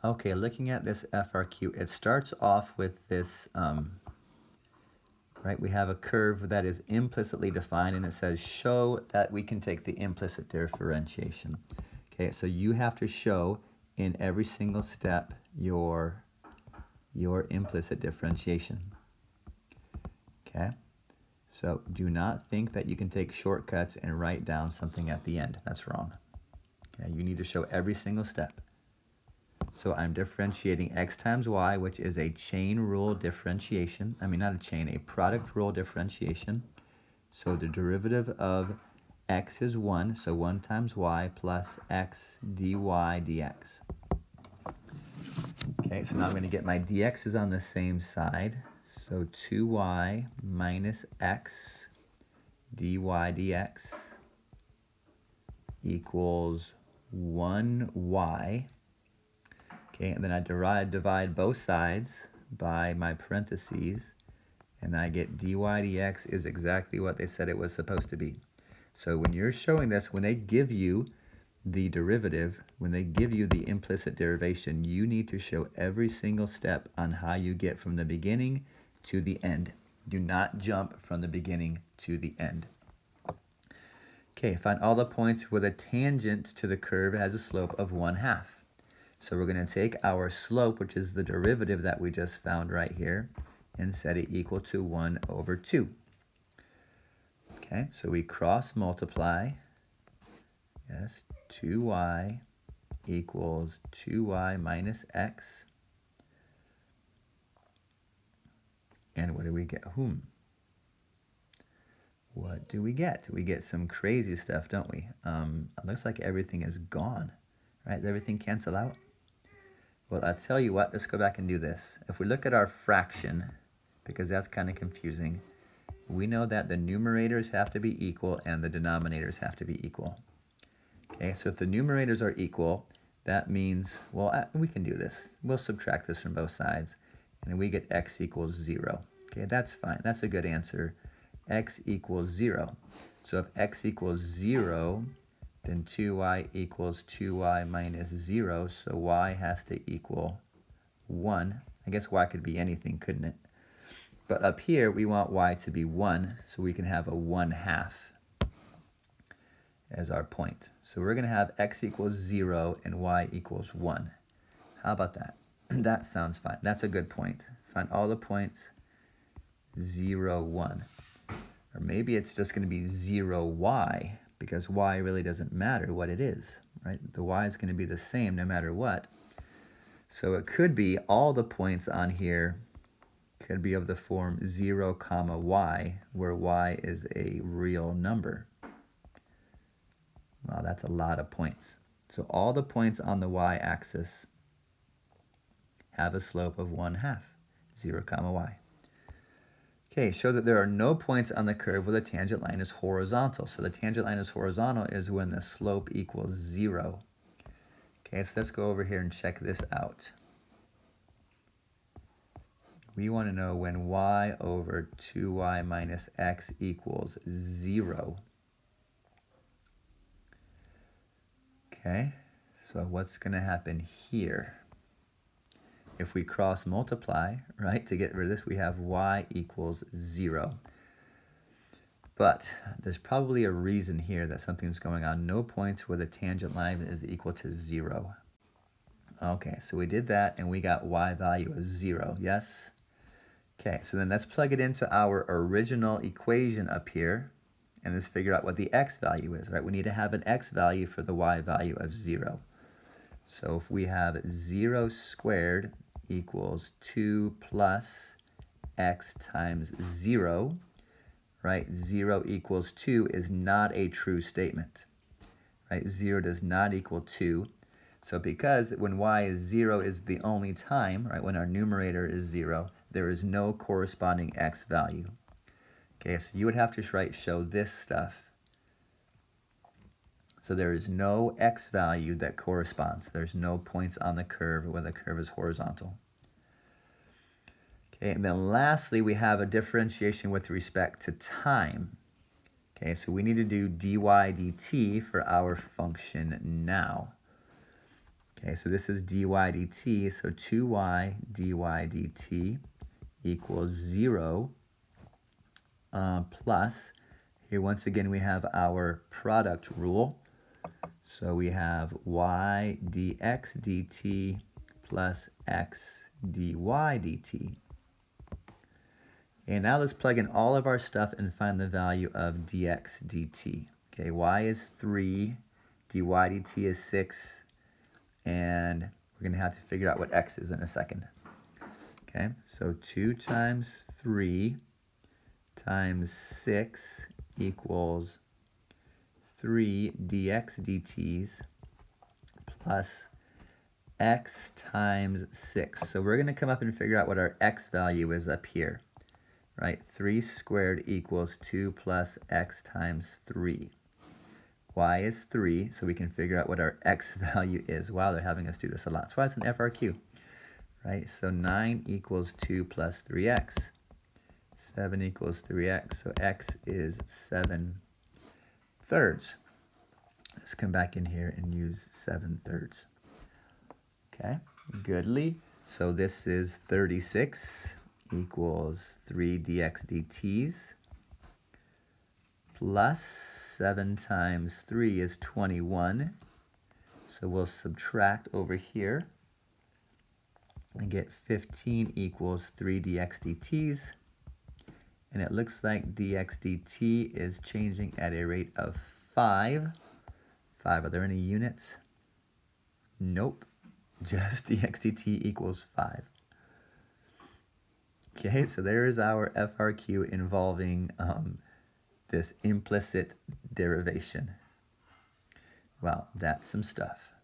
Okay, looking at this FRQ, it starts off with this, right, we have a curve that is implicitly defined, and it says show that we can take the implicit differentiation. Okay, so you have to show in every single step your implicit differentiation. Okay, so do not think that you can take shortcuts and write down something at the end. That's wrong. Okay, you need to show every single step. So I'm differentiating x times y, which is a chain rule differentiation. I mean, not a chain, a product rule differentiation. So the derivative of x is 1, so 1 times y plus x dy dx. Okay, so now I'm going to get my dx's on the same side. So 2y minus x dy dx equals 1y. Okay, and then I divide both sides by my parentheses, and I get dy dx is exactly what they said it was supposed to be. So when you're showing this, when they give you the derivative, when they give you the implicit derivation, you need to show every single step on how you get from the beginning to the end. Do not jump from the beginning to the end. Okay, find all the points where the tangent to the curve has a slope of 1/2. So we're going to take our slope, which is the derivative that we just found right here, and set it equal to 1/2. Okay, so we cross multiply. Yes, 2y equals 2y minus x. And what do we get? What do we get? We get some crazy stuff, don't we? It looks like everything is gone. Right? Does everything cancel out? Well, I'll tell you what, let's go back and do this. If we look at our fraction, because that's kind of confusing, we know that the numerators have to be equal and the denominators have to be equal. Okay, so if the numerators are equal, that means, well, we can do this. We'll subtract this from both sides, and we get x equals 0. Okay, that's fine. That's a good answer. X equals 0. So if x equals 0, then 2y equals 2y minus 0, so y has to equal 1. I guess y could be anything, couldn't it? But up here, we want y to be 1, so we can have a 1/2 as our point. So we're going to have x equals 0 and y equals 1. How about that? That sounds fine. That's a good point. Find all the points, 0, 1. Or maybe it's just going to be 0y, because y really doesn't matter what it is, right? The y is going to be the same no matter what. So it could be all the points on here could be of the form 0, comma y, where y is a real number. Wow, that's a lot of points. So all the points on the y-axis have a slope of 1/2, 0, comma y. Okay, show that there are no points on the curve where the tangent line is horizontal. So the tangent line is horizontal is when the slope equals 0. Okay, so let's go over here and check this out. We want to know when y over 2y minus x equals 0. Okay, so what's going to happen here? If we cross multiply, right, to get rid of this, we have y equals 0. But there's probably a reason here that something's going on. No points where the tangent line is equal to 0. Okay, so we did that and we got y value of 0, yes? Okay, so then let's plug it into our original equation up here and let's figure out what the x value is, right? We need to have an x value for the y value of 0. So if we have 0 squared equals 2 plus x times 0, right? 0 equals 2 is not a true statement, right? 0 does not equal 2. So because when y is 0 is the only time, right, when our numerator is 0, there is no corresponding x value. Okay, so you would have to show this stuff. So there is no x value that corresponds. There's no points on the curve when the curve is horizontal. Okay, and then lastly, we have a differentiation with respect to time. Okay, so we need to do dy dt for our function now. Okay, so this is dy dt, so 2y dy dt equals 0 plus, here once again we have our product rule. So we have y dx dt plus x dy dt. And now let's plug in all of our stuff and find the value of dx dt. Okay, y is 3, dy dt is 6, and we're going to have to figure out what x is in a second. Okay, so 2 times 3 times 6 equals 3 dx dt's plus x times 6. So we're going to come up and figure out what our x value is up here. Right, 3 squared equals 2 plus x times 3. Y is 3, so we can figure out what our x value is. Wow, they're having us do this a lot. That's why it's an FRQ. Right, so 9 equals 2 plus 3x. 7 equals 3x, so x is 7/3. Let's come back in here and use 7/3. Okay, goodly. So this is 36 equals 3 dx dt's plus 7 times 3 is 21. So we'll subtract over here and get 15 equals 3 dx dt's. And it looks like dx dt is changing at a rate of 5. Are there any units? Nope. Just dx dt equals 5. Okay, so there is our FRQ involving this implicit derivation. Well, that's some stuff.